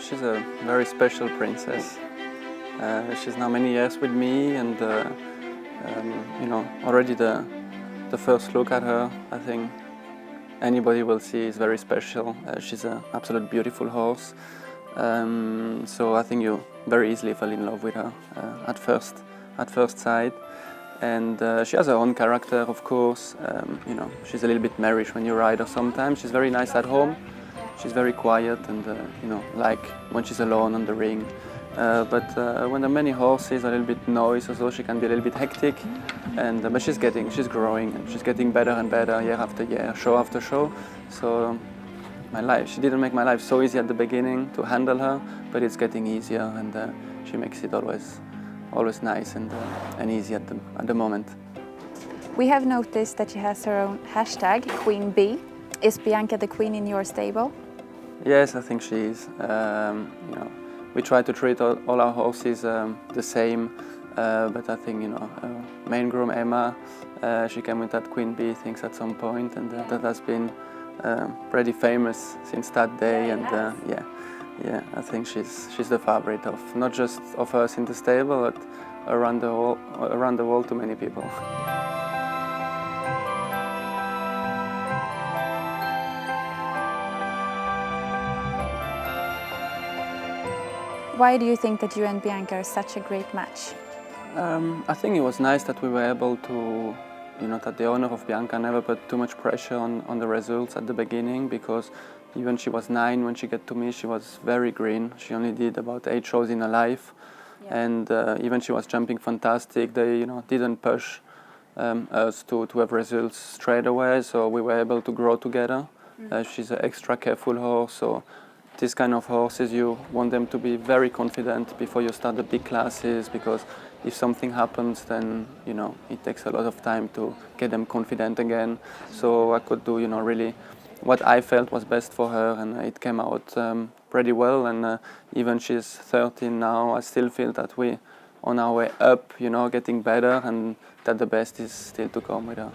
she's a very special princess. She's now many years with me, and already the first look at her, I think anybody will see is very special. She's an absolute beautiful horse. So I think you very easily fall in love with her at first sight. And she has her own character, of course. She's a little bit marish when you ride her sometimes. She's very nice at home. She's very quiet and, like when she's alone on the ring. But when there are many horses, a little bit noise or so, she can be a little bit hectic. But she's growing, and she's getting better and better year after year, show after show. So she didn't make my life so easy at the beginning to handle her, but it's getting easier, and she makes it always nice and easy at the moment. We have noticed that she has her own hashtag, Queen Bee. Is Bianca the queen in your stable? Yes, I think she is. We try to treat all our horses the same, but I think main groom Emma, she came with that Queen Bee things at some point, and that has been pretty famous since that day. And yeah, I think she's the favorite of not just of us in the stable, but around the world to many people. Why do you think that you and Bianca are such a great match? I think it was nice that we were able to, that the owner of Bianca never put too much pressure on the results at the beginning, because even she was 9 when she got to me, she was very green. She only did about 8 shows in her life. Yeah. And even she was jumping fantastic. They didn't push us to have results straight away, so we were able to grow together. She's an extra careful horse, so this kind of horses, you want them to be very confident before you start the big classes, because if something happens, then it takes a lot of time to get them confident again. So I could do really what I felt was best for her, and it came out pretty well. And even she's 13 now, I still feel that we on our way up, getting better, and that the best is still to come with her.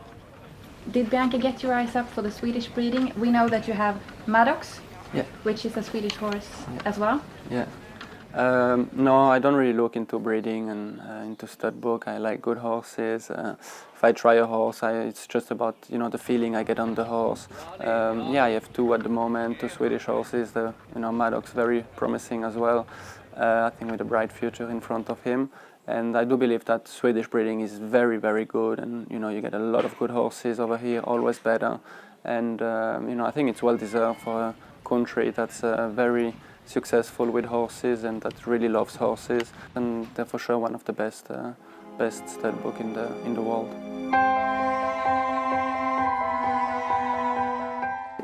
Did Bianca get your eyes up for the Swedish breeding? We know that you have Maddox. Yeah. Which is a Swedish horse as well? Yeah. No, I don't really look into breeding and into stud book. I like good horses. If I try a horse, it's just about the feeling I get on the horse. I have 2 at the moment, 2 Swedish horses. The Maddox very promising as well. I think with a bright future in front of him. And I do believe that Swedish breeding is very, very good, and you get a lot of good horses over here, always better. And I think it's well deserved for a country that's very successful with horses and that really loves horses, and they're for sure one of the best stud book in the world.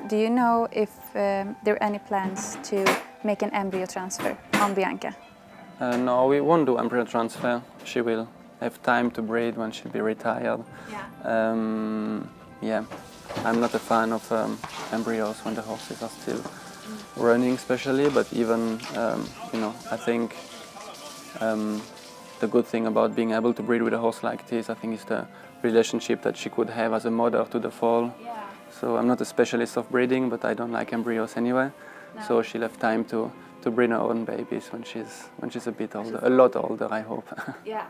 Do you know if there are any plans to make an embryo transfer on Bianca? No, we won't do embryo transfer. She will have time to breed when she'll be retired. Yeah. I'm not a fan of embryos when the horses are still running, especially. But even, I think the good thing about being able to breed with a horse like this, I think, is the relationship that she could have as a mother to the foal. Yeah. So I'm not a specialist of breeding, but I don't like embryos anyway. No. So she'll have time to breed her own babies when she's a bit older, a lot older, I hope. Yeah.